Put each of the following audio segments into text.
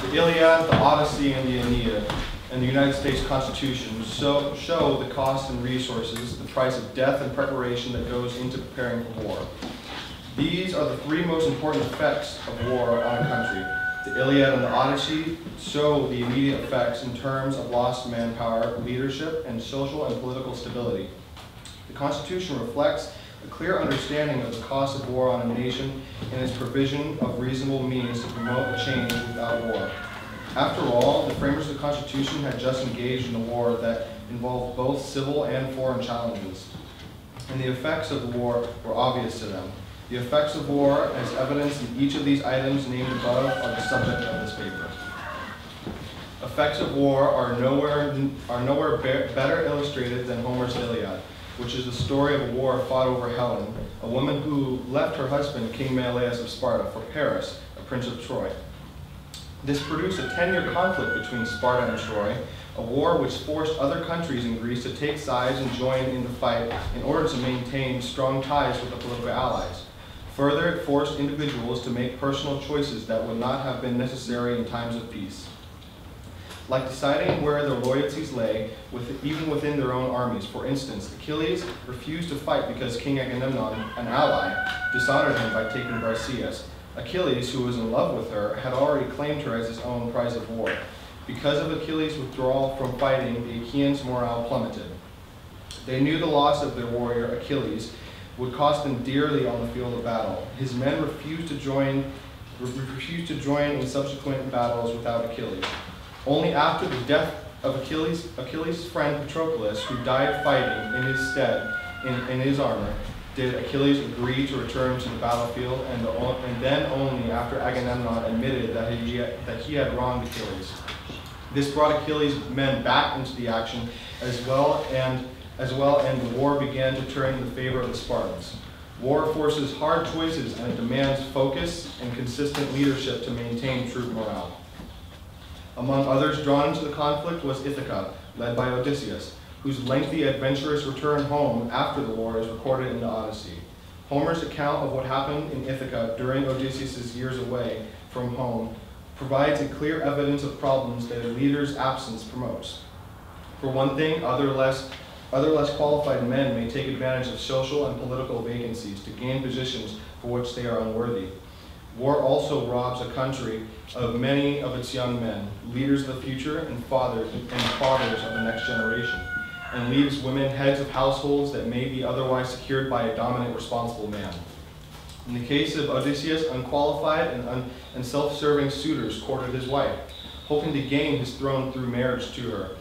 The Iliad, the Odyssey, and the Aeneid, and the United States Constitution show the cost and resources, the price of death and preparation that goes into preparing for war. These are the three most important effects of war on a country. The Iliad and the Odyssey show the immediate effects in terms of lost manpower, leadership, and social and political stability. The Constitution reflects a clear understanding of the cost of war on a nation and its provision of reasonable means to promote a change without war. After all, the framers of the Constitution had just engaged in a war that involved both civil and foreign challenges, and the effects of the war were obvious to them. The effects of war, as evidenced in each of these items named above, are the subject of this paper. Effects of war are nowhere better illustrated than Homer's Iliad, which is the story of a war fought over Helen, a woman who left her husband, King Menelaus of Sparta, for Paris, a prince of Troy. This produced a 10-year conflict between Sparta and Troy, a war which forced other countries in Greece to take sides and join in the fight in order to maintain strong ties with the political allies. Further, it forced individuals to make personal choices that would not have been necessary in times of peace. Like deciding where their loyalties lay, even within their own armies. For instance, Achilles refused to fight because King Agamemnon, an ally, dishonored him by taking Barcias. Achilles, who was in love with her, had already claimed her as his own prize of war. Because of Achilles' withdrawal from fighting, the Achaeans' morale plummeted. They knew the loss of their warrior, Achilles, would cost them dearly on the field of battle. His men refused to join in subsequent battles without Achilles. Only after the death of Achilles' friend Patroclus, who died fighting in his stead in his armor, did Achilles agree to return to the battlefield, and then only after Agamemnon admitted that he had wronged Achilles. This brought Achilles' men back into the action as well, and the war began to turn in the favor of the Spartans. War forces hard choices, and it demands focus and consistent leadership to maintain troop morale. Among others drawn into the conflict was Ithaca, led by Odysseus, whose lengthy, adventurous return home after the war is recorded in the Odyssey. Homer's account of what happened in Ithaca during Odysseus' years away from home provides a clear evidence of problems that a leader's absence promotes. For one thing, other less qualified men may take advantage of social and political vacancies to gain positions for which they are unworthy. War also robs a country of many of its young men, leaders of the future and fathers of the next generation, and leaves women heads of households that may be otherwise secured by a dominant, responsible man. In the case of Odysseus, unqualified and self-serving suitors courted his wife, hoping to gain his throne through marriage to her.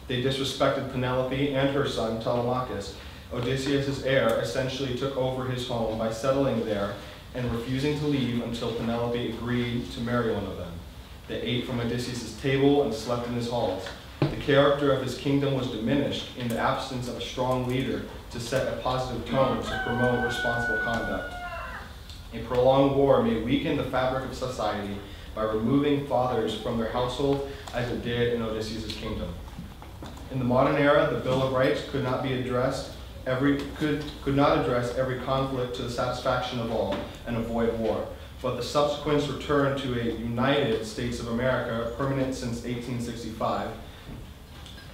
They disrespected Penelope and her son Telemachus. Odysseus' heir essentially took over his home by settling there and refusing to leave until Penelope agreed to marry one of them. They ate from Odysseus' table and slept in his halls. The character of his kingdom was diminished in the absence of a strong leader to set a positive tone to promote responsible conduct. A prolonged war may weaken the fabric of society by removing fathers from their household, as it did in Odysseus' kingdom. In the modern era, the Bill of Rights could not address every conflict to the satisfaction of all and avoid war, but the subsequent return to a United States of America, permanent since 1865,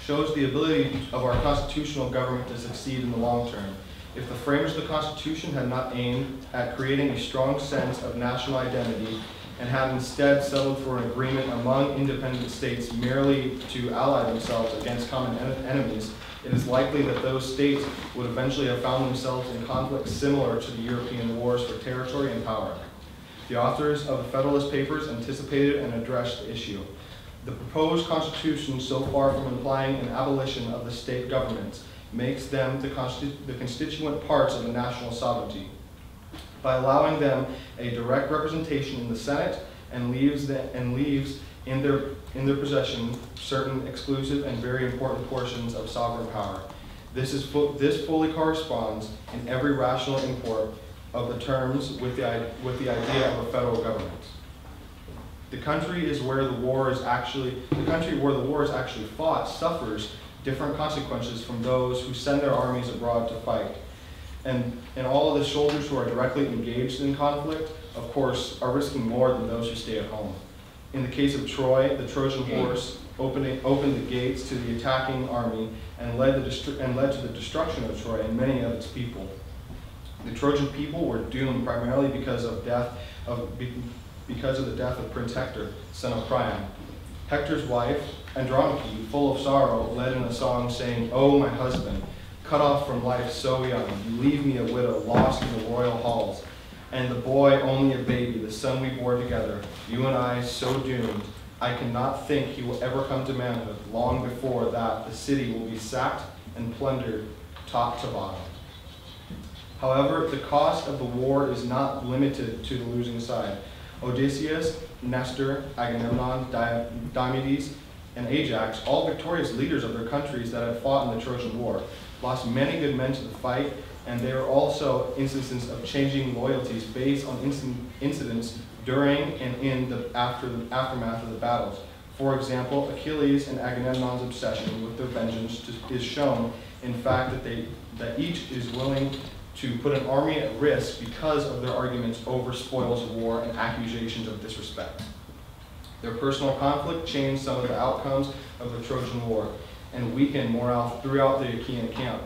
shows the ability of our constitutional government to succeed in the long term. If the framers of the Constitution had not aimed at creating a strong sense of national identity and had instead settled for an agreement among independent states merely to ally themselves against common enemies, it is likely that those states would eventually have found themselves in conflicts similar to the European wars for territory and power. The authors of the Federalist Papers anticipated and addressed the issue. The proposed Constitution, so far from implying an abolition of the state governments, makes them the constituent parts of the national sovereignty, by allowing them a direct representation in the Senate and leaves in their possession certain exclusive and very important portions of sovereign power. This fully corresponds in every rational import of the terms with the idea of a federal government. The country where the war is actually fought suffers different consequences from those who send their armies abroad to fight. And all of the soldiers who are directly engaged in conflict, of course, are risking more than those who stay at home. In the case of Troy, the Trojan horse opened the gates to the attacking army and led to the destruction of Troy and many of its people. The Trojan people were doomed primarily because of the death of Prince Hector, son of Priam. Hector's wife, Andromache, full of sorrow, led in a song saying, "Oh, my husband, cut off from life so young, you leave me a widow lost in the royal halls. And the boy only a baby, the son we bore together, you and I so doomed, I cannot think he will ever come to manhood. Long before that, the city will be sacked and plundered top to bottom." However, the cost of the war is not limited to the losing side. Odysseus, Nestor, Agamemnon, Diomedes, and Ajax, all victorious leaders of their countries that had fought in the Trojan War, lost many good men to the fight, and there are also instances of changing loyalties based on incidents during and in the aftermath of the battles. For example, Achilles and Agamemnon's obsession with their vengeance is shown in fact that each is willing to put an army at risk because of their arguments over spoils of war and accusations of disrespect. Their personal conflict changed some of the outcomes of the Trojan War and weakened morale throughout the Achaean camp.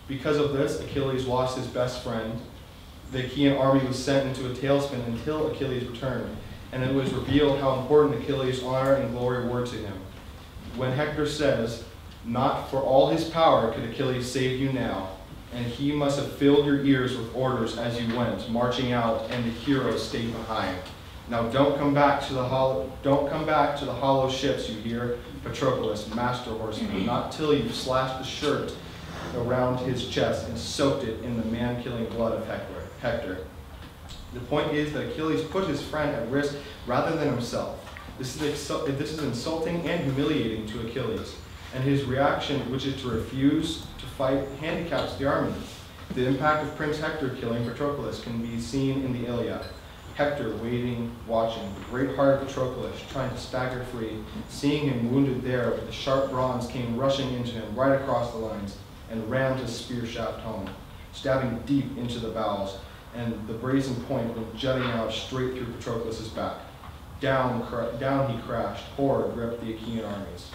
Because of this, Achilles lost his best friend. The Achaean army was sent into a tailspin until Achilles returned, and it was revealed how important Achilles' honor and glory were to him. When Hector says, "Not for all his power could Achilles save you now, and he must have filled your ears with orders as you went, marching out, and the heroes stayed behind. Now don't come back to the hollow ships, you hear, Patroclus, master horseman, not till you've slashed the shirt around his chest and soaked it in the man-killing blood of Hector." The point is that Achilles put his friend at risk rather than himself. This is insulting and humiliating to Achilles, and his reaction, which is to refuse to fight, handicaps the army. The impact of Prince Hector killing Patroclus can be seen in the Iliad. Hector waiting, watching, the great heart of Patroclus trying to stagger free, seeing him wounded there, but the sharp bronze came rushing into him right across the lines and rammed his spear shaft home, stabbing deep into the bowels, and the brazen point went jutting out straight through Patroclus' back. Down he crashed, horror gripped the Achaean armies.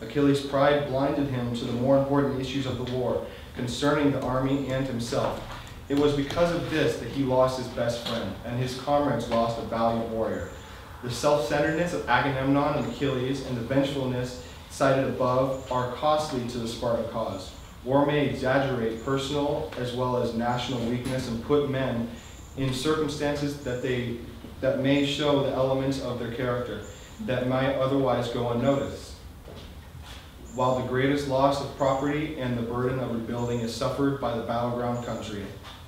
Achilles' pride blinded him to the more important issues of the war, concerning the army and himself. It was because of this that he lost his best friend, and his comrades lost a valiant warrior. The self-centeredness of Agamemnon and Achilles and the vengefulness cited above are costly to the Spartan cause. War may exaggerate personal as well as national weakness and put men in circumstances that may show the elements of their character that might otherwise go unnoticed. While the greatest loss of property and the burden of rebuilding is suffered by the battleground country,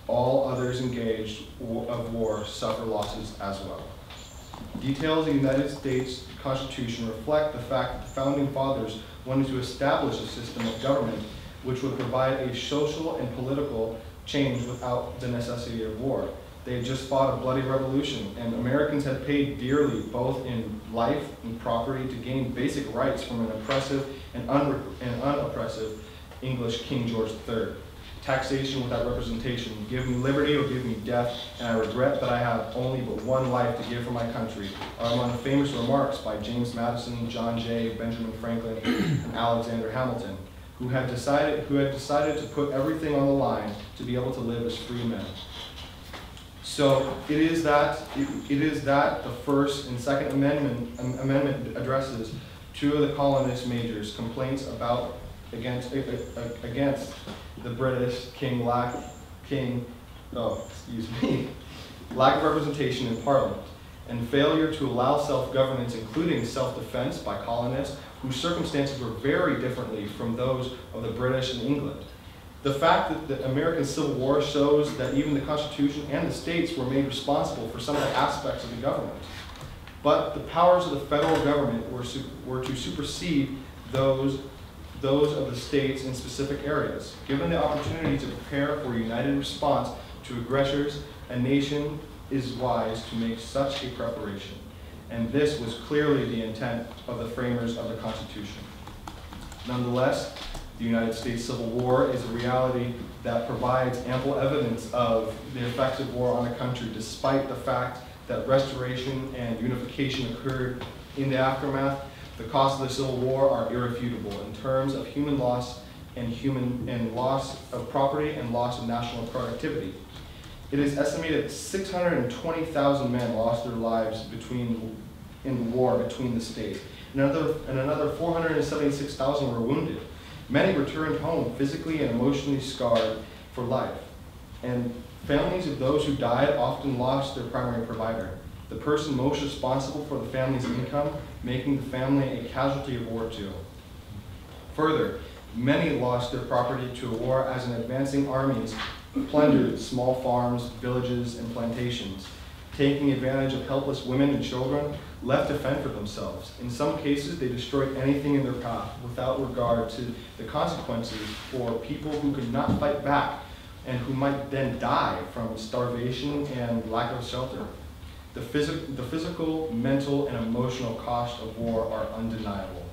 all others engaged of war suffer losses as well. Details of the United States Constitution reflect the fact that the Founding Fathers wanted to establish a system of government which would provide a social and political change without the necessity of war. They had just fought a bloody revolution, and Americans had paid dearly, both in life and property, to gain basic rights from an oppressive and unoppressive English King George III. Taxation without representation. Give me liberty or give me death, and I regret that I have only but one life to give for my country, are among the famous remarks by James Madison, John Jay, Benjamin Franklin, and Alexander Hamilton, who had decided to put everything on the line to be able to live as free men. So it is that the First and Second Amendment addresses two of the colonist majors' complaints against the British lack of representation in Parliament, and failure to allow self-governance, including self-defense by colonists whose circumstances were very differently from those of the British and England. The fact that the American Civil War shows that even the Constitution and the states were made responsible for some of the aspects of the government. But the powers of the federal government were to supersede those of the states in specific areas. Given the opportunity to prepare for a united response to aggressors, a nation is wise to make such a preparation. And this was clearly the intent of the framers of the Constitution. Nonetheless, the United States Civil War is a reality that provides ample evidence of the effects of war on a country, despite the fact that restoration and unification occurred in the aftermath, the costs of the Civil War are irrefutable in terms of human loss and loss of property and loss of national productivity. It is estimated 620,000 men lost their lives in the war between the states, and another 476,000 were wounded. Many returned home physically and emotionally scarred for life, and families of those who died often lost their primary provider, the person most responsible for the family's income, making the family a casualty of war too. Further, many lost their property to a war as an advancing armies plundered small farms, villages, and plantations, taking advantage of helpless women and children left to fend for themselves. In some cases, they destroyed anything in their path without regard to the consequences for people who could not fight back and who might then die from starvation and lack of shelter. The physical, mental, and emotional cost of war are undeniable.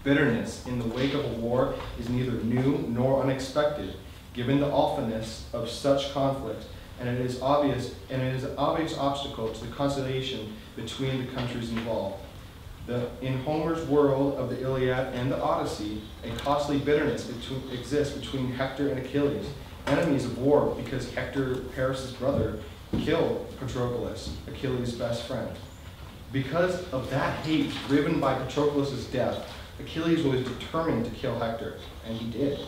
Bitterness in the wake of a war is neither new nor unexpected, given the awfulness of such conflict, and it is an obvious obstacle to the conciliation between the countries involved. In Homer's world of the Iliad and the Odyssey, a costly bitterness exists between Hector and Achilles, enemies of war because Hector, Paris' brother, killed Patroclus, Achilles' best friend. Because of that hate driven by Patroclus' death, Achilles was determined to kill Hector, and he did.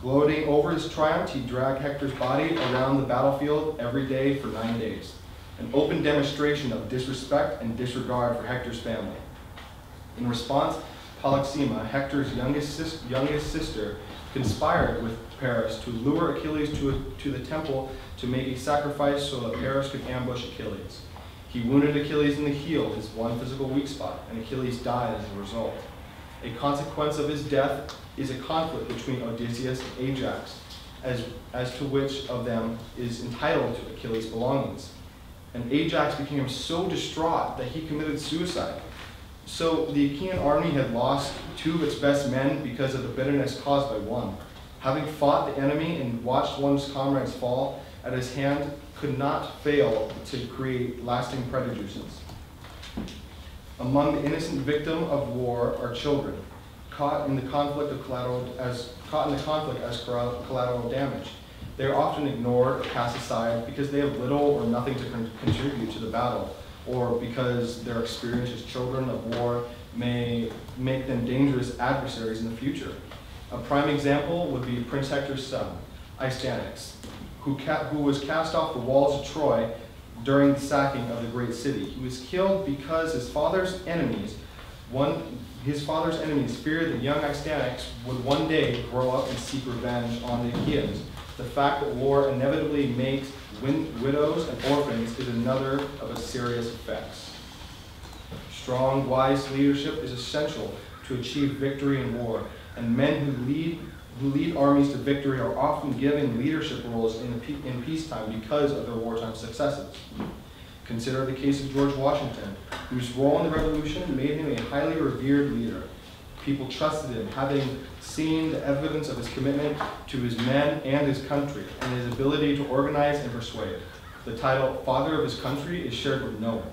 Gloating over his triumph, he dragged Hector's body around the battlefield every day for 9 days, an open demonstration of disrespect and disregard for Hector's family. In response, Polyxena, Hector's youngest sister, conspired with Paris to lure Achilles to the temple to make a sacrifice so that Paris could ambush Achilles. He wounded Achilles in the heel, his one physical weak spot, and Achilles died as a result. A consequence of his death is a conflict between Odysseus and Ajax, as to which of them is entitled to Achilles' belongings. And Ajax became so distraught that he committed suicide. So the Achaean army had lost 2 of its best men because of the bitterness caused by one. Having fought the enemy and watched one's comrades fall at his hand could not fail to create lasting prejudices. Among the innocent victims of war are children, caught in the conflict as collateral damage. They are often ignored or cast aside because they have little or nothing to contribute to the battle, or because their experience as children of war may make them dangerous adversaries in the future. A prime example would be Prince Hector's son, Astyanax, who was cast off the walls of Troy during the sacking of the great city. He was killed because his father's enemies feared that young Astyanax would one day grow up and seek revenge on the Achaeans. The fact that war inevitably makes widows and orphans is another of its serious effects. Strong, wise leadership is essential to achieve victory in war, and men who lead armies to victory are often given leadership roles in peacetime because of their wartime successes. Consider the case of George Washington, whose role in the Revolution made him a highly revered leader. People trusted him, having seen the evidence of his commitment to his men and his country, and his ability to organize and persuade. The title Father of his Country is shared with no one,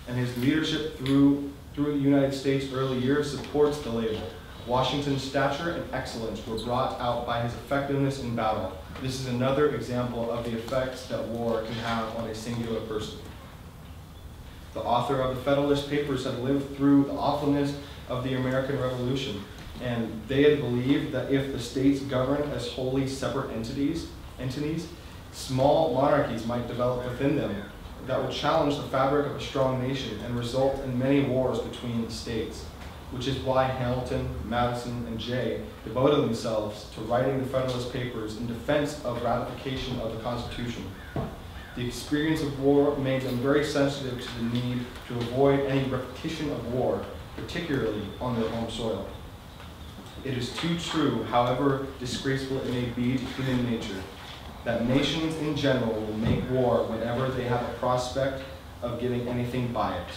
and his leadership through the United States' early years supports the label. Washington's stature and excellence were brought out by his effectiveness in battle. This is another example of the effects that war can have on a singular person. The author of the Federalist Papers had lived through the awfulness of the American Revolution, and they had believed that if the states governed as wholly separate entities, small monarchies might develop within them that would challenge the fabric of a strong nation and result in many wars between the states, which is why Hamilton, Madison, and Jay devoted themselves to writing the Federalist Papers in defense of ratification of the Constitution. The experience of war made them very sensitive to the need to avoid any repetition of war, particularly on their home soil. It is too true, however disgraceful it may be to human nature, that nations in general will make war whenever they have a prospect of getting anything by it.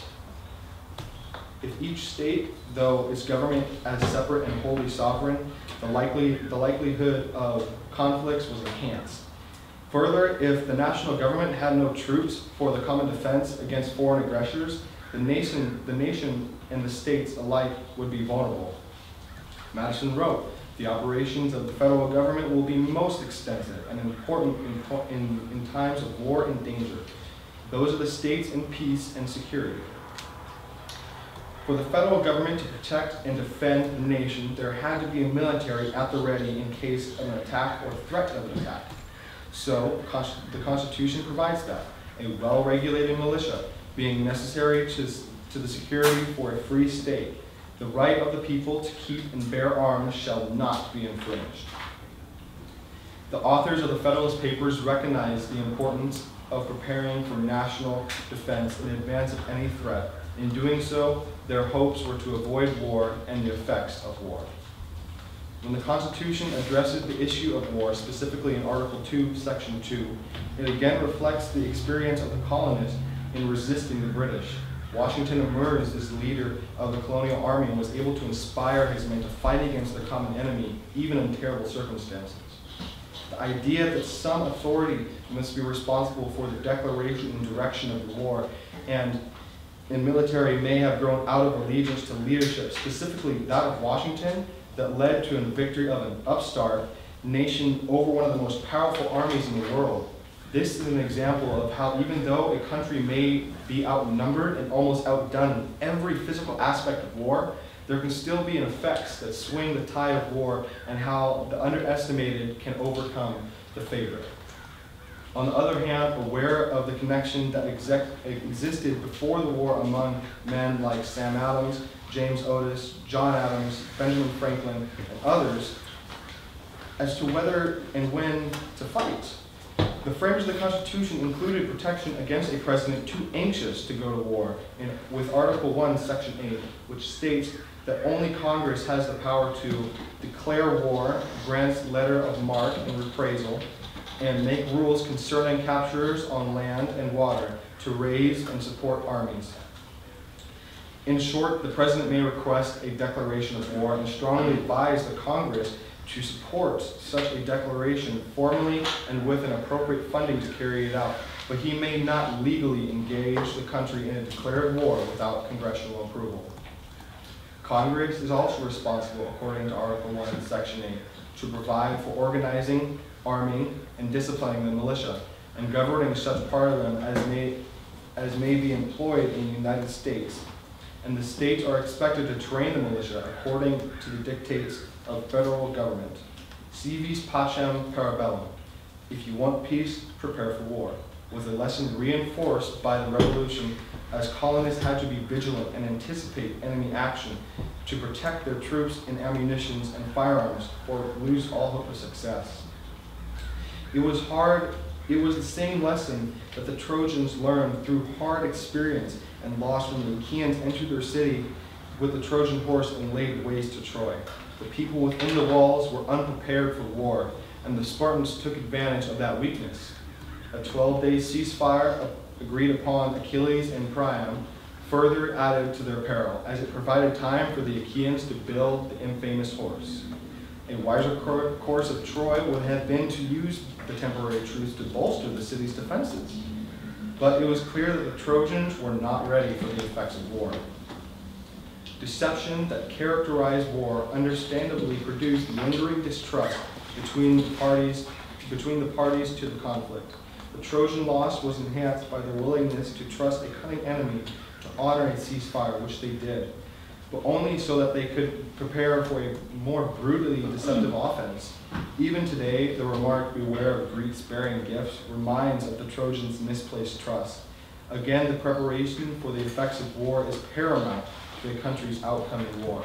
If each state, though its government as separate and wholly sovereign, the likelihood of conflicts was enhanced. Further, if the national government had no troops for the common defense against foreign aggressors, the nation and the states alike would be vulnerable. Madison wrote, "The operations of the federal government will be most extensive and important in times of war and danger. Those are the states in peace and security." For the federal government to protect and defend the nation, there had to be a military at the ready in case of an attack or threat of an attack. So, the Constitution provides that, a well-regulated militia being necessary to the security for a free state. The right of the people to keep and bear arms shall not be infringed. The authors of the Federalist Papers recognized the importance of preparing for national defense in advance of any threat. In doing so, their hopes were to avoid war and the effects of war. When the Constitution addresses the issue of war, specifically in Article 2, Section 2, it again reflects the experience of the colonists in resisting the British. Washington emerged as leader of the colonial army and was able to inspire his men to fight against the common enemy, even in terrible circumstances. The idea that some authority must be responsible for the declaration and direction of the war and in military may have grown out of allegiance to leadership, specifically that of Washington, that led to a victory of an upstart nation over one of the most powerful armies in the world. This is an example of how even though a country may be outnumbered and almost outdone in every physical aspect of war, there can still be effects that swing the tide of war and how the underestimated can overcome the favorite. On the other hand, aware of the connection that existed before the war among men like Sam Adams, James Otis, John Adams, Benjamin Franklin, and others, as to whether and when to fight. The framers of the Constitution included protection against a president too anxious to go to war with Article 1, Section 8, which states that only Congress has the power to declare war, grant letter of marque and reprisal, and make rules concerning captures on land and water to raise and support armies. In short, the President may request a declaration of war and strongly advise the Congress to support such a declaration formally and with an appropriate funding to carry it out, but he may not legally engage the country in a declared war without congressional approval. Congress is also responsible, according to Article 1, Section 8, to provide for organizing, arming, and disciplining the militia, and governing such part of them as may be employed in the United States. And the states are expected to train the militia according to the dictates of federal government. Si vis pacem para bellum. If you want peace, prepare for war, was a lesson reinforced by the Revolution, as colonists had to be vigilant and anticipate enemy action to protect their troops and ammunitions and firearms or lose all hope of success. It was the same lesson that the Trojans learned through hard experience and loss when the Achaeans entered their city with the Trojan horse and laid waste to Troy. The people within the walls were unprepared for war, and the Spartans took advantage of that weakness. A 12-day ceasefire agreed upon Achilles and Priam further added to their peril, as it provided time for the Achaeans to build the infamous horse. A wiser course of Troy would have been to use the temporary truce to bolster the city's defenses. But it was clear that the Trojans were not ready for the effects of war. Deception that characterized war understandably produced lingering distrust between the parties to the conflict. The Trojan loss was enhanced by their willingness to trust a cunning enemy to honor a ceasefire, which they did, but only so that they could prepare for a more brutally deceptive offense. Even today, the remark, "Beware of Greeks bearing gifts," reminds of the Trojans' misplaced trust. Again, the preparation for the effects of war is paramount to a country's outcome in war.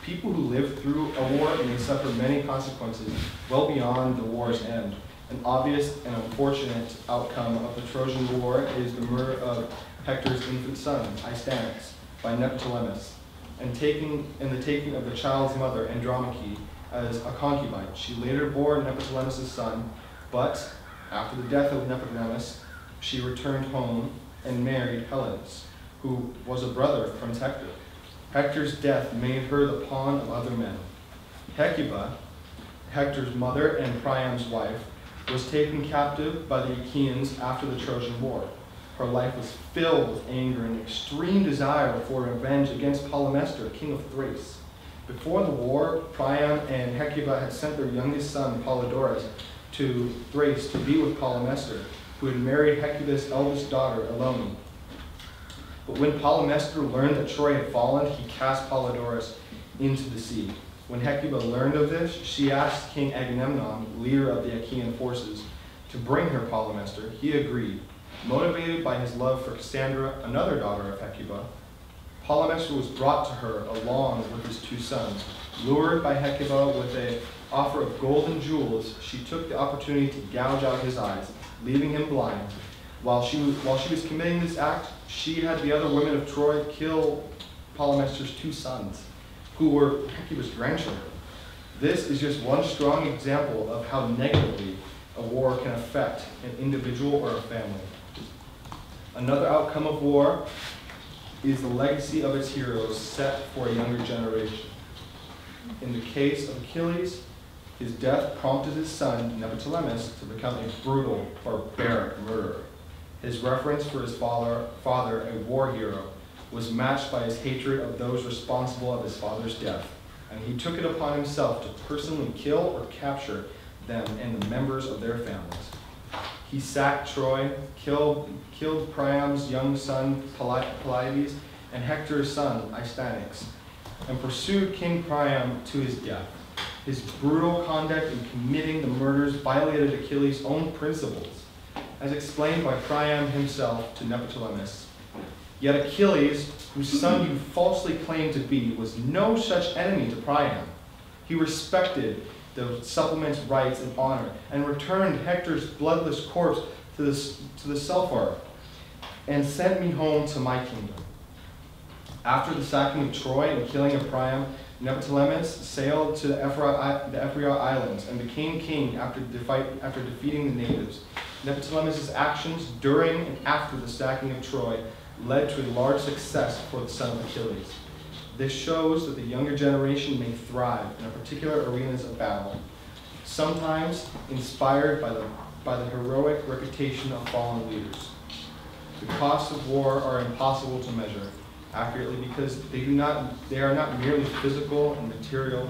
People who live through a war may suffer many consequences well beyond the war's end. An obvious and unfortunate outcome of the Trojan War is the murder of Hector's infant son, Astyanax, by Neoptolemus, and the taking of the child's mother, Andromache, as a concubine. She later bore Neoptolemus' son, but after the death of Neoptolemus, she returned home and married Helenus, who was a brother from Hector. Hector's death made her the pawn of other men. Hecuba, Hector's mother and Priam's wife, was taken captive by the Achaeans after the Trojan War. Her life was filled with anger and extreme desire for revenge against Polymestor, king of Thrace. Before the war, Priam and Hecuba had sent their youngest son, Polydorus, to Thrace to be with Polymestor, who had married Hecuba's eldest daughter, Elone. But when Polymestor learned that Troy had fallen, he cast Polydorus into the sea. When Hecuba learned of this, she asked King Agamemnon, leader of the Achaean forces, to bring her Polymestor. He agreed. Motivated by his love for Cassandra, another daughter of Hecuba, Polymestor was brought to her along with his two sons. Lured by Hecuba with an offer of gold and jewels, she took the opportunity to gouge out his eyes, leaving him blind. While she was committing this act, she had the other women of Troy kill Polymestor's two sons, who were Hecuba's grandchildren. This is just one strong example of how negatively a war can affect an individual or a family. Another outcome of war is the legacy of its heroes set for a younger generation. In the case of Achilles, his death prompted his son, Neoptolemus, to become a brutal, barbaric murderer. His reverence for his father, a war hero, was matched by his hatred of those responsible of his father's death, and he took it upon himself to personally kill or capture them and the members of their families. He sacked Troy, killed Priam's young son Pelides, and Hector's son Astyanax, and pursued King Priam to his death. His brutal conduct in committing the murders violated Achilles' own principles, as explained by Priam himself to Neoptolemus. Yet Achilles, whose son you falsely claimed to be, was no such enemy to Priam. He respected the supplement's rights and honor, and returned Hector's bloodless corpse to the Sulphur, and sent me home to my kingdom. After the sacking of Troy and killing of Priam, Neoptolemus sailed to the Ephyra Islands and became king after defeating the natives. Neoptolemus' actions during and after the sacking of Troy led to a large success for the son of Achilles. This shows that the younger generation may thrive in particular arenas of battle, sometimes inspired by the heroic reputation of fallen leaders. The costs of war are impossible to measure accurately because they are not merely physical and material,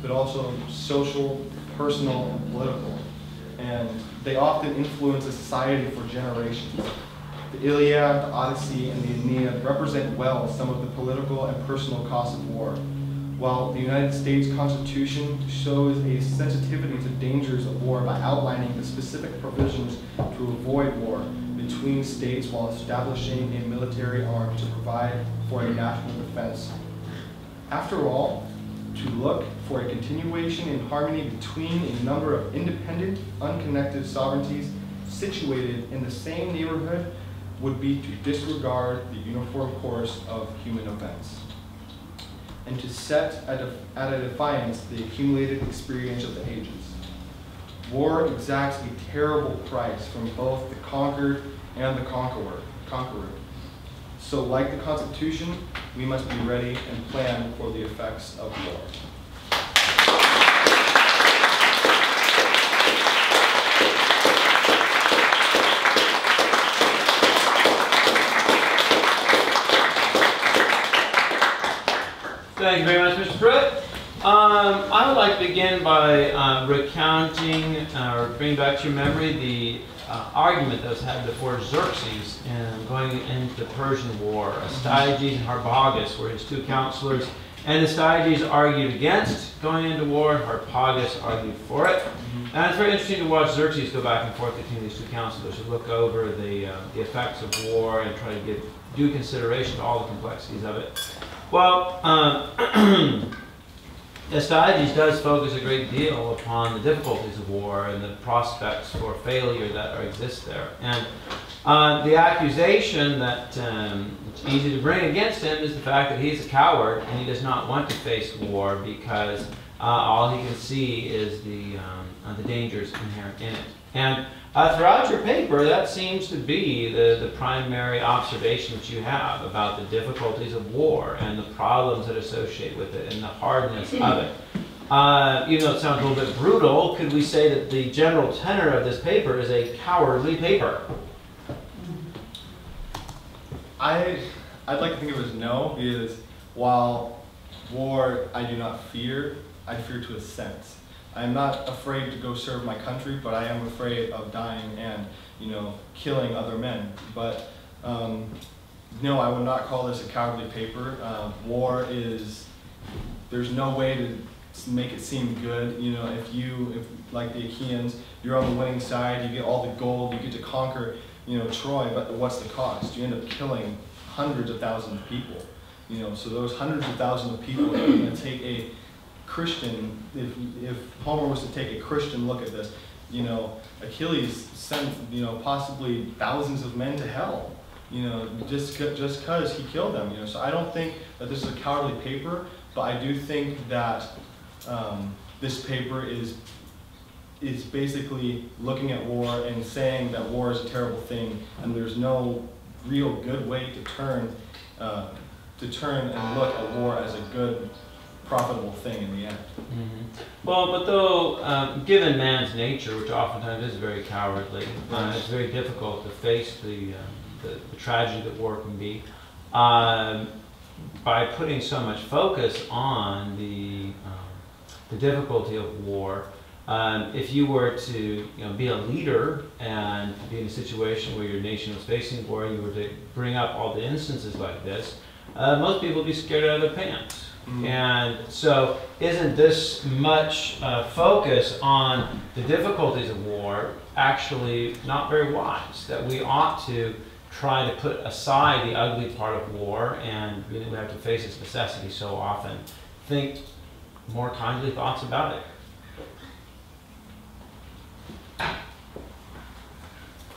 but also social, personal, and political. And they often influence a society for generations. The Iliad, the Odyssey, and the Aeneid represent well some of the political and personal costs of war, while the United States Constitution shows a sensitivity to dangers of war by outlining the specific provisions to avoid war between states while establishing a military arm to provide for a national defense. After all, to look for a continuation in harmony between a number of independent, unconnected sovereignties situated in the same neighborhood would be to disregard the uniform course of human events, and to set at a defiance the accumulated experience of the ages. War exacts a terrible price from both the conquered and the conqueror. So like the Constitution, we must be ready and plan for the effects of war. Thank you very much, Mr. Pruitt. I would like to begin by recounting or bringing back to your memory the argument that was had before Xerxes in going into the Persian War. Astyages and Harpagus were his two counselors, and Astyages argued against going into war, and Harpagus argued for it. And it's very interesting to watch Xerxes go back and forth between these two counselors who look over the effects of war and try to give due consideration to all the complexities of it. Well, Astyages does focus a great deal upon the difficulties of war and the prospects for failure that exist there. And the accusation that it's easy to bring against him is the fact that he's a coward and he does not want to face war because all he can see is the dangers inherent in it. And throughout your paper, that seems to be the primary observation that you have about the difficulties of war and the problems that associate with it and the hardness of it. Even though it sounds a little bit brutal, could we say that the general tenor of this paper is a cowardly paper? I'd like to think of it as no, because while war I do not fear, I fear to a sense. I'm not afraid to go serve my country, but I am afraid of dying and, killing other men. But no, I would not call this a cowardly paper. War is, there's no way to make it seem good. If like the Achaeans, you're on the winning side, you get all the gold, you get to conquer, Troy, but what's the cost? You end up killing hundreds of thousands of people. So those hundreds of thousands of people are going to take a Christian, if Homer was to take a Christian look at this, Achilles sent, possibly thousands of men to hell, just because he killed them, So I don't think that this is a cowardly paper, but I do think that this paper is basically looking at war and saying that war is a terrible thing, and there's no real good way to turn and look at war as a good, profitable thing in the end. Mm-hmm. Well, but though, given man's nature, which oftentimes is very cowardly, it's very difficult to face the tragedy that war can be. By putting so much focus on the difficulty of war, if you were to be a leader and be in a situation where your nation was facing war, and you were to bring up all the instances like this, most people would be scared out of their pants. Mm-hmm. And so isn't this much focus on the difficulties of war actually not very wise? That we ought to try to put aside the ugly part of war, and we have to face its necessity so often. Think more kindly thoughts about it.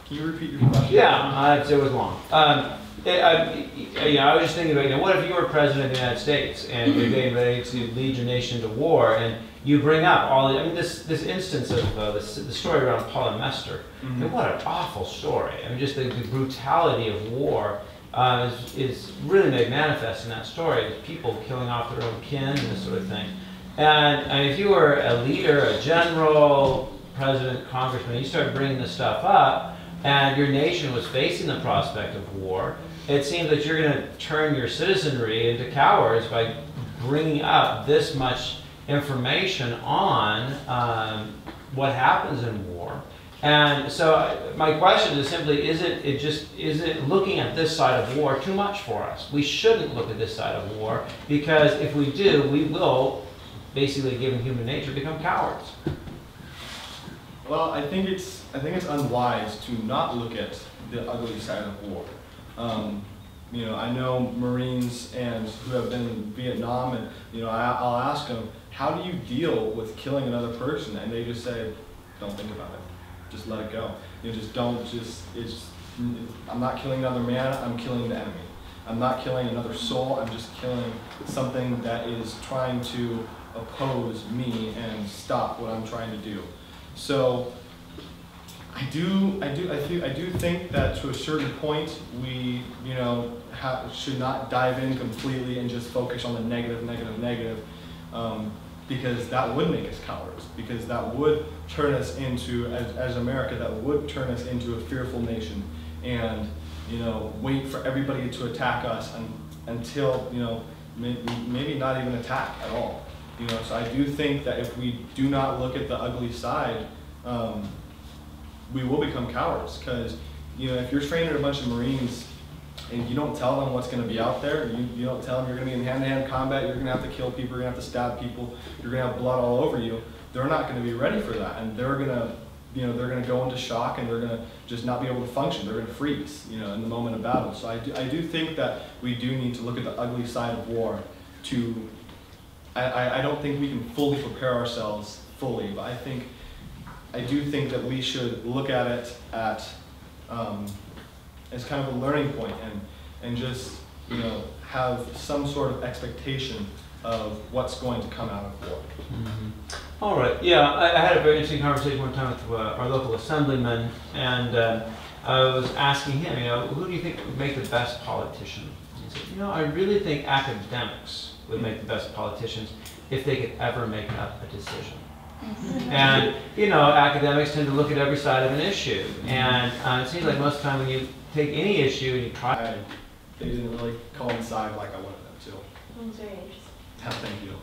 Can you repeat your question? Yeah, it was long. I was just thinking about, what if you were president of the United States and you're getting ready to lead your nation to war, and you bring up all the, this instance of the story around Paul and Mester. Mm-hmm. And what an awful story. Just the brutality of war is really made manifest in that story. People killing off their own kin and this sort of thing. And if you were a leader, a general, president, congressman, you started bringing this stuff up, and your nation was facing the prospect of war, it seems that you're going to turn your citizenry into cowards by bringing up this much information on what happens in war. And so my question is simply, is it looking at this side of war too much for us? We shouldn't look at this side of war, because if we do, we will, basically given human nature, become cowards. Well, I think it's unwise to not look at the ugly side of war. I know Marines who have been in Vietnam, and I'll ask them, how do you deal with killing another person? And they just say, don't think about it. Just let it go. I'm not killing another man, I'm killing the enemy. I'm not killing another soul, I'm just killing something that is trying to oppose me and stop what I'm trying to do. So I do think that to a certain point we should not dive in completely and just focus on the negative, because that would make us cowards, because that would turn us into, as America, that would turn us into a fearful nation, and wait for everybody to attack us until maybe not even attack at all. So I do think that if we do not look at the ugly side, we will become cowards. Because if you're training a bunch of Marines and you don't tell them what's going to be out there, you don't tell them you're going to be in hand-to-hand combat, you're going to have to kill people, you're going to have to stab people, you're going to have blood all over you, they're not going to be ready for that, and they're going to they're going to go into shock, and they're going to just not be able to function. They're going to freeze, in the moment of battle. So I do think that we do need to look at the ugly side of war. I don't think we can fully prepare ourselves fully, but I do think that we should look at it as kind of a learning point, and just have some sort of expectation of what's going to come out of war. Mm-hmm. All right. Yeah, I had a very interesting conversation one time with our local assemblyman, and I was asking him, who do you think would make the best politician? He said, I really think academics would make the best politicians, if they could ever make up a decision. And, you know, academics tend to look at every side of an issue. And it seems like most of the time when you take any issue and you try... They didn't really coincide like I wanted them to. That's very interesting. Yeah, thank you.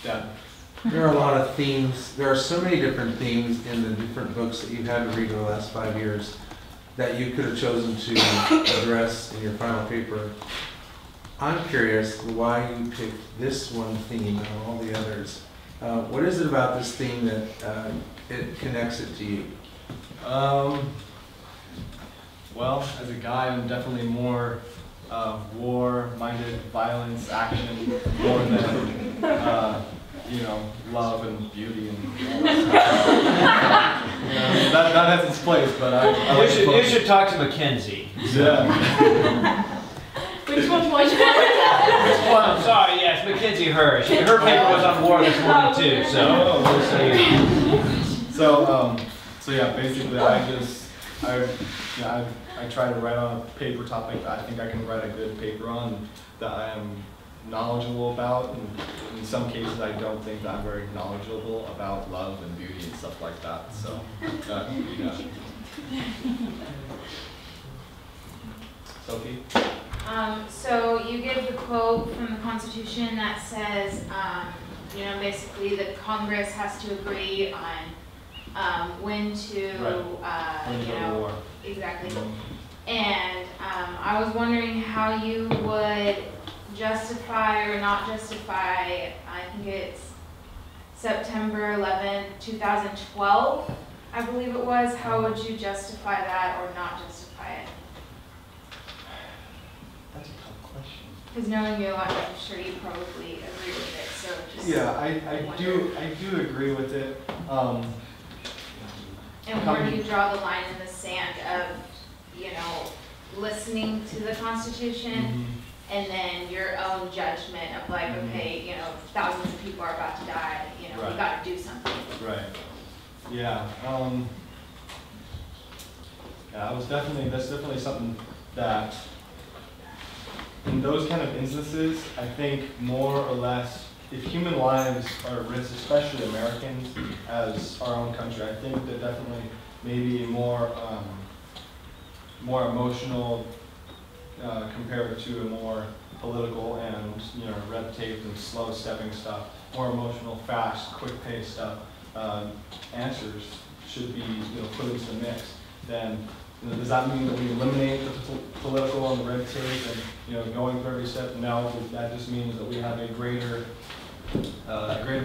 Dad? There are a lot of themes. There are so many different themes in the different books that you've had to read over the last 5 years that you could have chosen to address in your final paper. I'm curious why you picked this one theme and all the others. What is it about this theme that it connects it to you? Well, as a guy, I'm definitely more war-minded, violence, action, more than you know, love and beauty and all that stuff. You know, that has its place, but I like You should talk to Mackenzie. Yeah. Which one's more important? Well, sorry, yes, Mackenzie Hirsch. Her paper was on war this morning too, so. So yeah, basically, I try to write on a paper topic that I think I can write a good paper on, that I am knowledgeable about, and in some cases I don't think that I'm very knowledgeable about love and beauty and stuff like that. So, yeah. Sophie? So you give the quote from the Constitution that says, you know, basically the Congress has to agree on when to, you know, exactly. And I was wondering how you would justify or not justify, I think it's September 11th, 2012, I believe it was. How would you justify that or not justify it? That's a tough question. Because knowing you, I'm sure you probably agree with it. So just Yeah, I do agree with it. And where do you draw the line in the sand of, you know, listening to the Constitution and then your own judgment of like, okay, you know, thousands of people are about to die, you know, we got to do something. Right. Yeah. Yeah. That's definitely something that, in those kind of instances, I think more or less, if human lives are at risk, especially Americans as our own country, I think that definitely maybe more emotional compared to a more political and, you know, red tape and slow stepping stuff, more emotional, fast, quick paced stuff, answers should be, you know, put into the mix. Then, you know, does that mean that we eliminate the political and the red tape and, you know, going through every step? No, that just means that we have a greater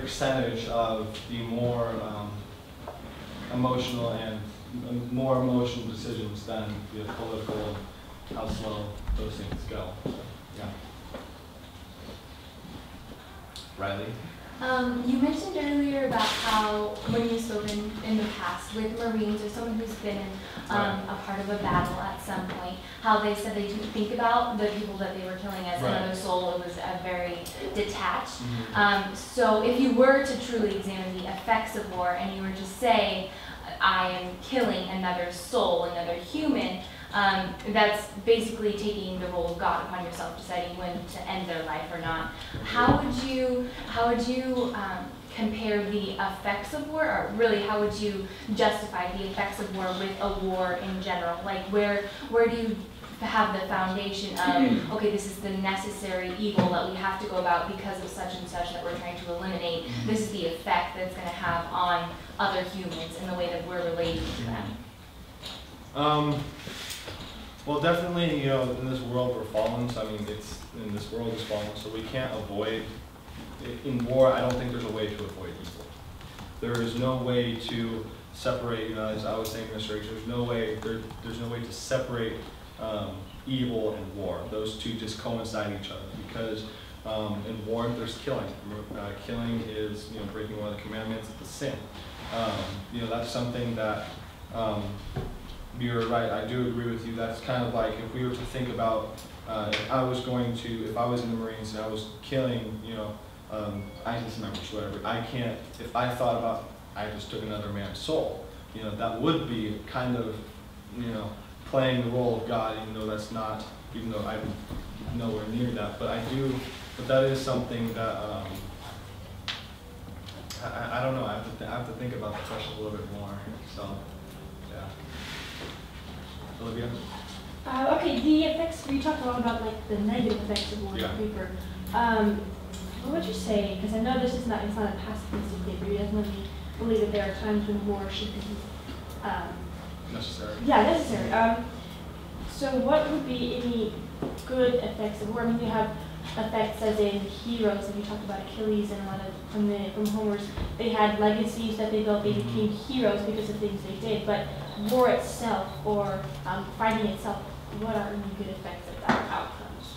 percentage of the more emotional and more emotional decisions than the political and how slow those things go. So, yeah. Riley? You mentioned earlier about how when you've spoken in the past with Marines or someone who's been in a part of a battle at some point, how they said they didn't think about the people that they were killing as another soul. It was a very detached. So if you were to truly examine the effects of war and you were to say, I am killing another soul, another human, that's basically taking the role of God upon yourself, deciding when to end their life or not. How would you compare the effects of war, or really how would you justify the effects of war with a war in general? Like where do you have the foundation of, okay, this is the necessary evil that we have to go about because of such and such that we're trying to eliminate. This is the effect that it's going to have on other humans and the way that we're relating to them. Well, definitely, you know, in this world we're fallen, so I mean, this world is fallen, so we can't avoid, in war, I don't think there's a way to avoid evil. There is no way to separate, you know, as I was saying, Mr. H, there's no way to separate evil and war. Those two just coincide each other, because in war there's killing. Killing is, you know, breaking one of the commandments, it's a sin. You know, that's something that, you're right, I do agree with you. That's kind of like if we were to think about, if I was in the Marines and I was killing, you know, ISIS members, whatever, if I thought about, I just took another man's soul, you know, that would be kind of, you know, playing the role of God, even though that's not, even though I'm nowhere near that, but but that is something that, I don't know, I have to think about the question a little bit more, so, yeah. Olivia? Okay, the effects, you talked a lot about like the negative effects of war on paper. What would you say, because I know this is not, it's not a pacifistic paper, you definitely believe that there are times when war should be Necessary. Yeah, necessary. So what would be any good effects of war? I mean, you have effects as in heroes, like you talked about Achilles and a lot of, from Homer's, they had legacies that they built, they became heroes because of things they did, but war itself, or fighting itself, what are any good effects of that, outcomes?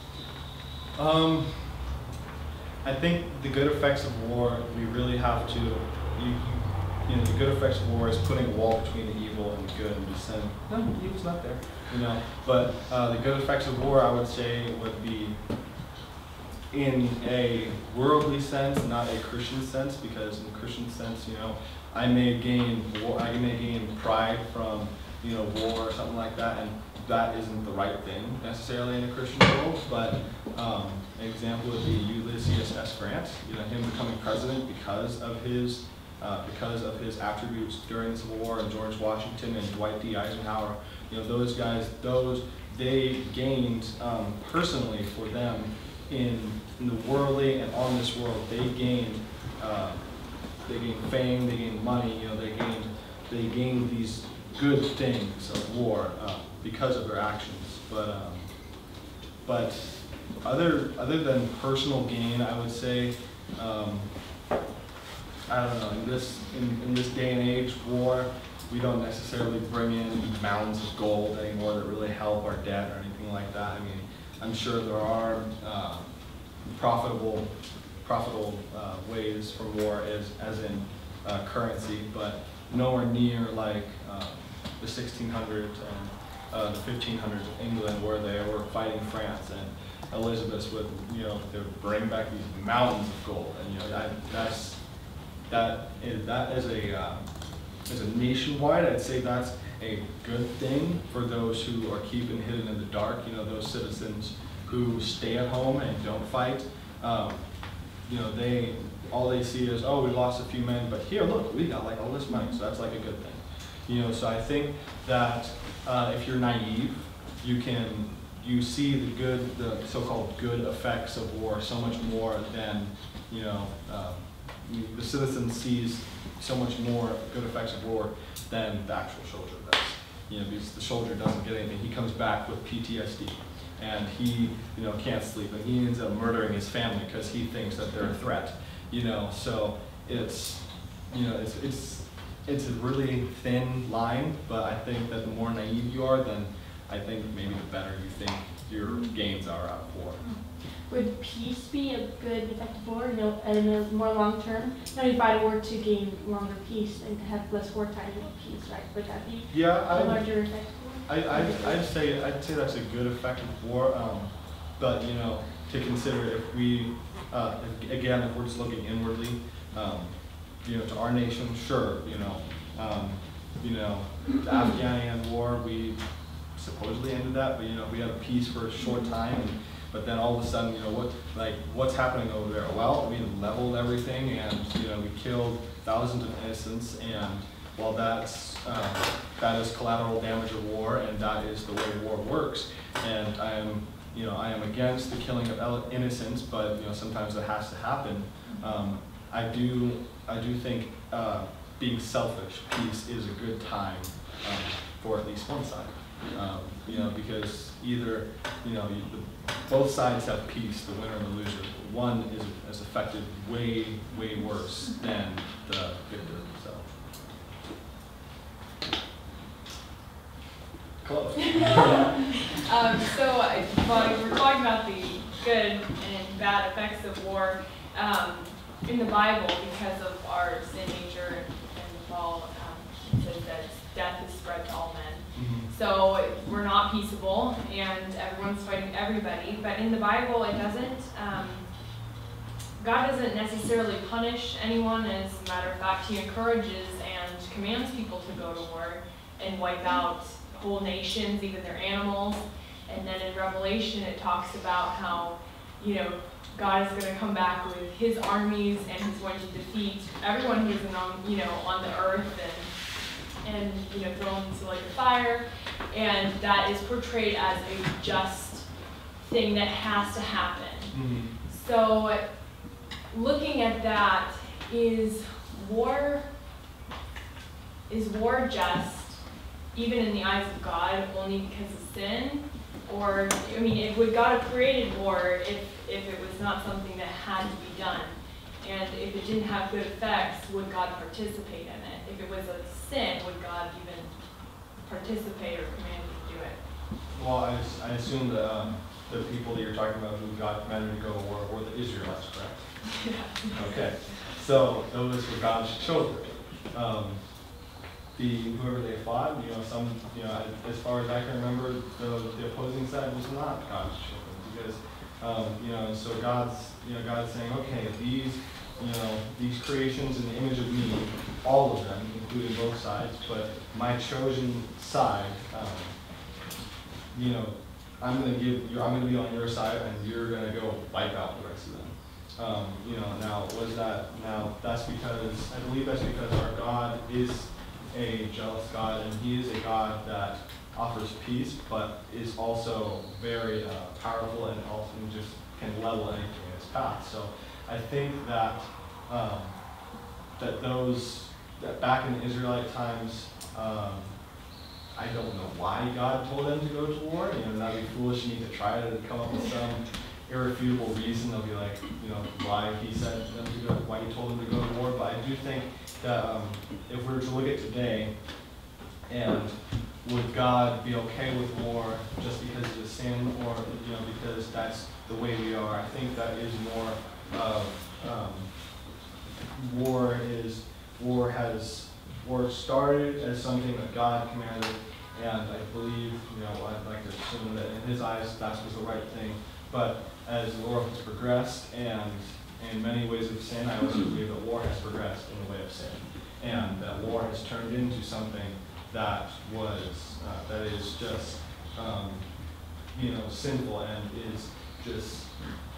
I think the good effects of war, we really have to, you know, the good effects of war is putting a wall between the evil and the good and just saying, no, the evil's not there, you know. But the good effects of war, I would say, would be in a worldly sense, not a Christian sense, because in the Christian sense, you know, I may gain pride from, you know, war or something like that, and that isn't the right thing necessarily in a Christian world. But an example would be Ulysses S. Grant, you know, him becoming president because of his attributes during the Civil War, and George Washington and Dwight D. Eisenhower. You know, those guys, they gained personally for them in the worldly and on this world, they gained fame, they gained money, you know, they gained these good things of war because of their actions. But other than personal gain, I would say, I don't know, in this day and age, war, we don't necessarily bring in mountains of gold anymore that really help our debt or anything like that. I mean, I'm sure there are profitable ways from war as in currency, but nowhere near like the 1600s and the 1500s of England, where they were fighting France, and Elizabeth would, you know, they would bring back these mountains of gold, and you know, that is a nationwide, I'd say that's a good thing for those who are keeping hidden in the dark, you know, those citizens who stay at home and don't fight. You know, all they see is, oh, we lost a few men, but here, look, we got like all this money, so that's like a good thing. You know, so I think that if you're naive, you see the so-called good effects of war so much more than, you know, the citizen sees so much more good effects of war than the actual soldier does. You know, because the soldier doesn't get anything. He comes back with PTSD, and he, you know, can't sleep, and he ends up murdering his family because he thinks that they're a threat. You know, so it's, you know, it's a really thin line, but I think that the more naive you are, then I think maybe the better you think your gains are out of war. Would peace be a good effective war, you know, and in a more long term? You know, you fight a war to gain longer peace and to have less wartime and peace, right? Would that be a larger effective war? I'd say that's a good effective war, but you know, to consider if we again, if we're just looking inwardly, you know, to our nation, sure, you know, the Afghan war, we supposedly ended that, but you know, we had peace for a short time, but then all of a sudden, you know, what's happening over there? Well, we leveled everything, and you know, we killed thousands of innocents, and well, that is collateral damage of war, and that is the way war works. And I am against the killing of innocents, but you know, sometimes it has to happen. I do think being selfish, peace is a good time for at least one side. You know, because either, you know, both sides have peace, the winner and the loser. One is affected way worse than the victor. So. Close. So while we're talking about the good and bad effects of war, in the Bible, because of our sin nature and fall, it says that death is spread to all men. So we're not peaceable, and everyone's fighting everybody. But in the Bible, it doesn't. God doesn't necessarily punish anyone. As a matter of fact, He encourages and commands people to go to war and wipe out whole nations, even their animals. And then in Revelation, it talks about how, you know, God is going to come back with his armies and he's going to defeat everyone who's on, you know, on the earth and you know, thrown into like a fire. And that is portrayed as a just thing that has to happen. Mm-hmm. So looking at that, is war just, even in the eyes of God, only because of sin? Or, I mean, would God have created war if it was not something that had to be done? And if it didn't have good effects, would God participate in it? If it was a sin, would God even participate or command you to do it? Well, I assume that the people that you're talking about who God commanded to go to war were the Israelites, correct? Yeah. Okay, so those were God's children. Whoever they fought, you know, as far as I can remember, the opposing side was not God's children, because, you know, so God's saying, okay, these creations in the image of me, all of them, including both sides, but my chosen side, you know, I'm going to be on your side, and you're going to go wipe out the rest of them. You know, that's because, I believe that's because our God is a jealous God, and he is a God that offers peace, but is also very powerful and often just can level anything in its path. So I think that that back in the Israelite times, I don't know why God told them to go to war. You know, that'd be foolish of me to try to come up with some irrefutable reason. They'll be like, you know, why he said them to go, why he told them to go to war. But I do think that if we were to look at today, and would God be okay with war just because of the sin, or you know, because that's the way we are? I think that is more of war started as something that God commanded, and I believe, you know, I'd like to assume that in his eyes that was the right thing. But as the world has progressed, and in many ways of sin, I also believe that war has progressed in the way of sin, and that war has turned into something that is just you know, sinful, and is just,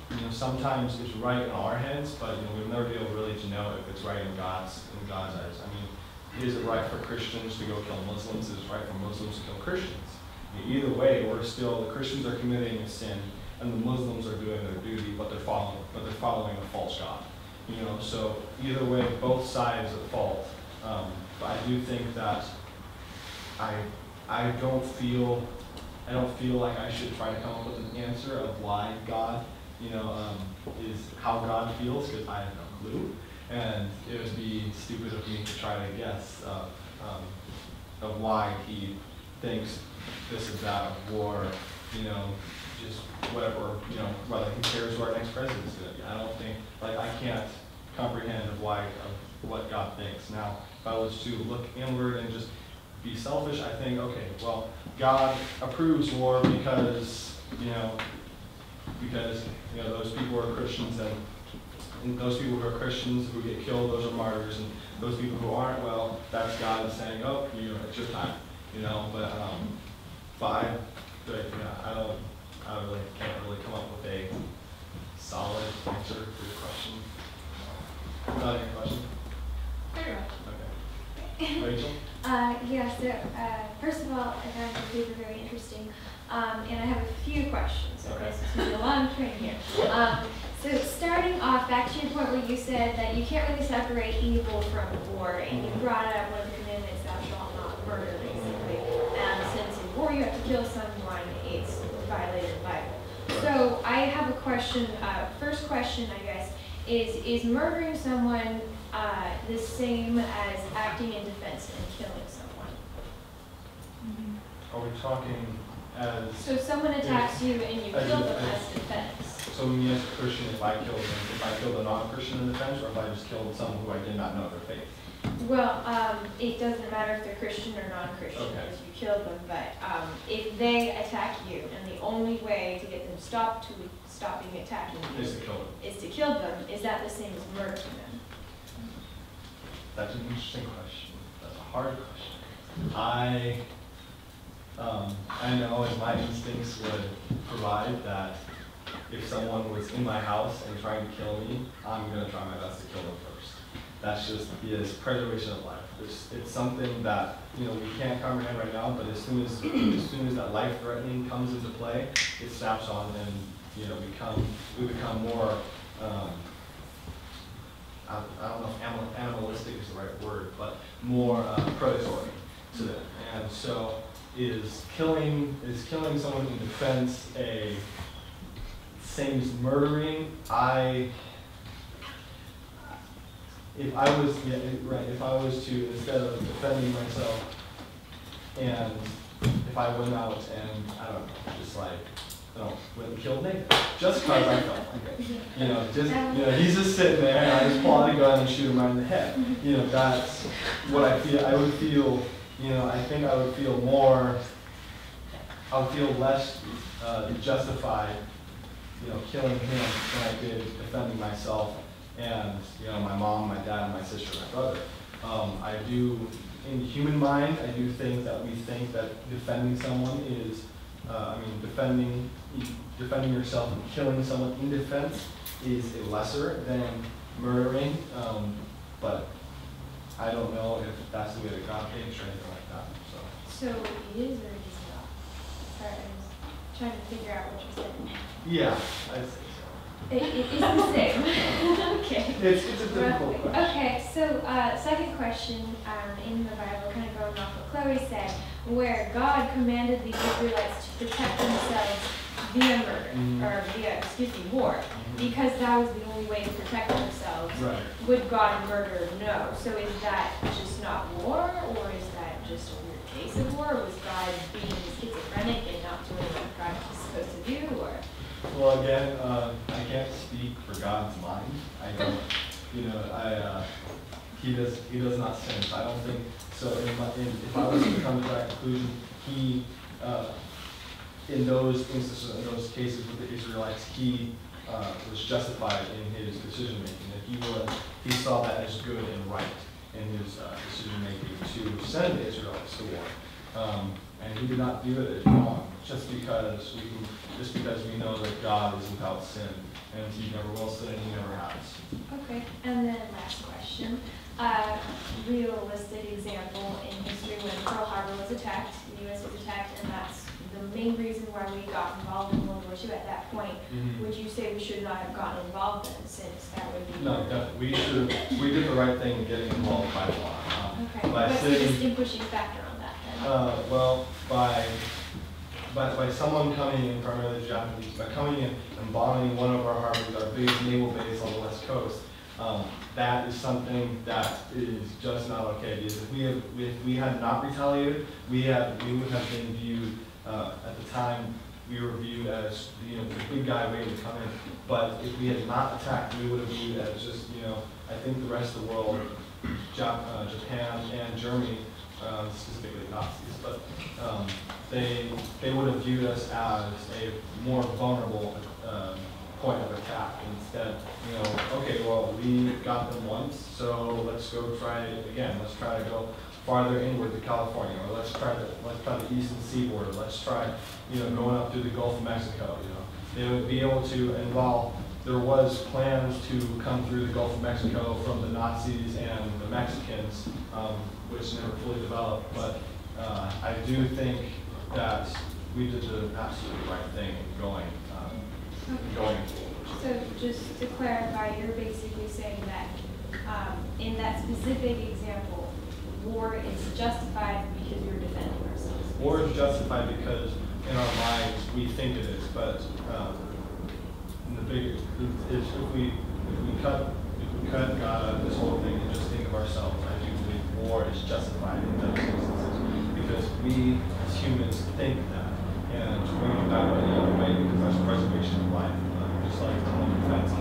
you know, sometimes it's right in our heads, but you know, we'll never be able really to know if it's right in God's eyes. I mean, is it right for Christians to go kill Muslims? Is it right for Muslims to kill Christians? I mean, either way, the Christians are committing a sin, and the Muslims are doing their duty, but they're following a false God. You know, so either way, both sides are at fault. But I do think that I don't feel like I should try to come up with an answer of why God, you know, is how God feels, because I have no clue, and it would be stupid of me to try to guess of why he thinks this is that of war, you know, just whatever, you know, whether he cares who our next president is going to be. I don't think, like, I can't comprehend of what God thinks. Now, if I was to look inward and just be selfish, I think, okay, well, God approves war because those people are Christians, and those people who are Christians who get killed, those are martyrs, and those people who aren't, well, that's God saying, oh, you know, it's your time, you know. But I can't really come up with a solid answer to your question. Not any question? Very much. Okay. Rachel? Yeah, so first of all, I found the paper very interesting, and I have a few questions. Okay. This is going to be a long train here. So starting off, back to your point where you said that you can't really separate evil from war, and you brought up one of the commandments, thou shalt not murder, basically. And since in war you have to kill someone, it's violated the Bible. So I have a question, first question, I guess, is murdering someone the same as acting in defense and killing someone? Are we talking as... So someone attacks you and you as kill a- them as- as defense. So me as a Christian, if I killed a non-Christian in defense, or if I just killed someone who I did not know their faith? Well, it doesn't matter if they're Christian or non-Christian, Okay. because you killed them, but if they attack you, and the only way to get them stopping attacking you Is to kill them. is to kill them, is that the same as murdering them? That's an interesting question. That's a hard question. I know, and my instincts would provide that if someone was in my house and trying to kill me, I'm going to try my best to kill them first. That's just is preservation of life. It's something that we can't comprehend right now, but as soon as that life-threatening comes into play, it snaps on, and we become more. I don't know if animalistic is the right word, but more predatory to them. And so, is killing someone in defense a same as murdering? If I was to, instead of defending myself, and if I went out and I don't know, just went and killed Nathan, just because I felt like it. He's just sitting there, and I just pull out a gun and shoot him right in the head. That's what I feel. I would feel. I think I would feel more. I would feel less justified, killing him than I did defending myself and my mom, my dad, my sister, my brother. I do, in the human mind, I do think that we think that defending someone is, defending yourself and killing someone in defense is lesser than murdering. But I don't know if that's the way that God thinks or anything like that. So it is or it is not? Sorry, I was trying to figure out what you're saying. Yeah, I'd say so. It is the same. Okay. It's a difficult question. Okay, so second question in the Bible, kind of going off what Chloe said, where God commanded the Israelites to protect themselves via murder, or via, war, because that was the only way to protect themselves. Right. Would God murder? No. So is that just not war, or is that just a weird case of war? Was God being schizophrenic and not doing what God was supposed to do, or? Well, again, I can't speak for God's mind. I don't, he does not sin. So I don't think so. If I was to come to that conclusion, he, in those instances, in those cases with the Israelites, he was justified in his decision making. That he saw that as good and right in his decision making to send the Israelites to war. And he did not do it wrong just because we know that God is without sin, and he never will sin, and he never has. Okay, and then last question. Realistic example in history when Pearl Harbor was attacked, the U.S. was attacked, and that's the main reason why we got involved in World War II at that point. Would you say we should not have gotten involved then, since that would be... No, definitely. We did the right thing in getting involved by law. Okay, what's the distinguishing factor on that then? Well, by someone coming in, primarily the Japanese, by coming in and bombing one of our harbors, our biggest naval base on the West Coast, that is something that is just not okay. Because if we had not retaliated, we would have been viewed at the time. We were viewed as the big guy waiting to come in. But if we had not attacked, we would have viewed as just I think the rest of the world, Japan and Germany, specifically Nazis, but they would have viewed us as a more vulnerable point of attack. Instead, okay, well, we got them once, so let's go try it again. Let's try to go farther inward to California, or let's try the eastern seaboard. Let's try, going up through the Gulf of Mexico. They would be able to involve. There was plans to come through the Gulf of Mexico from the Nazis and the Mexicans, which never fully developed. But I do think that we did the absolutely right thing in going. So just to clarify, you're basically saying that in that specific example, war is justified because you're defending ourselves. War is justified because in our minds we think it is, but in the big, if we cut God out of this whole thing and just think of ourselves, I do believe war is justified in those instances because we as humans think that, and we do not go any other way because that's preservation of life, just like the home defense.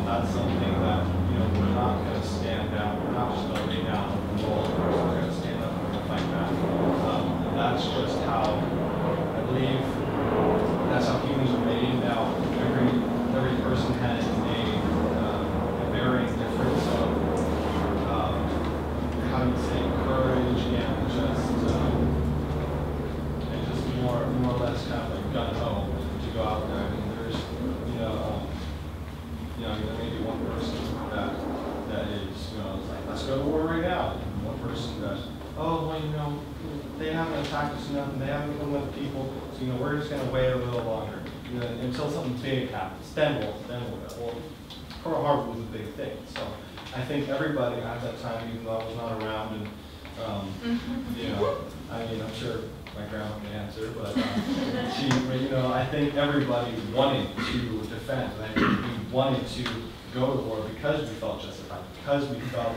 That's something that we're not going to stand down. We're not just going to lay down and roll. We're going to stand up and we're going to fight back. And that's just how I believe. That's how humans are made. Now, every person has a varying difference of how do you say courage and just attacked us enough, and they haven't come with people, so, you know, we're just gonna wait a little longer, you know, until something big happens. Then we'll go. Well, Pearl Harbor was a big thing, so I think everybody at that time, even though I was not around, and, you know, I mean, I'm sure my grandma can answer, but you know, I think everybody wanted to defend, and I think we wanted to go to war because we felt justified, because we felt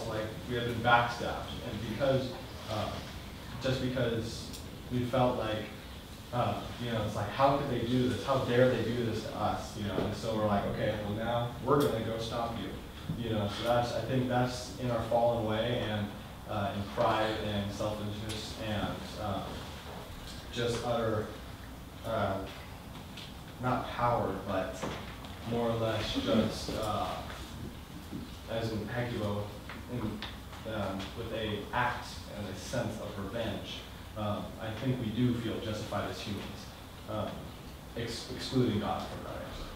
like we had been backstabbed, and because just because we felt like you know, it's like, how could they do this? How dare they do this to us? You know, and so we're like, okay, well now we're gonna go stop you. You know, so I think that's in our fallen way, and in pride and selfishness and just utter, not power, but more or less just, as in Hectors, with a act and a sense of revenge. I think we do feel justified as humans, excluding God from that answer.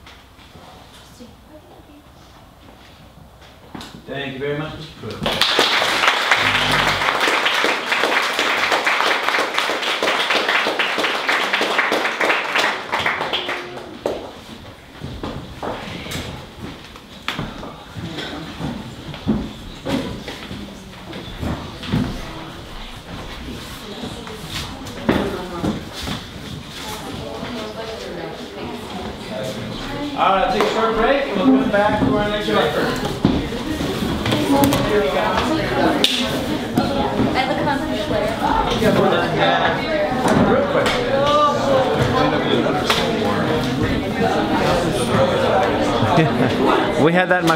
Thank you very much, Mr. Pruitt. All right, take a short break, and we'll come back to our next lecture. I have a concert player. We had that in my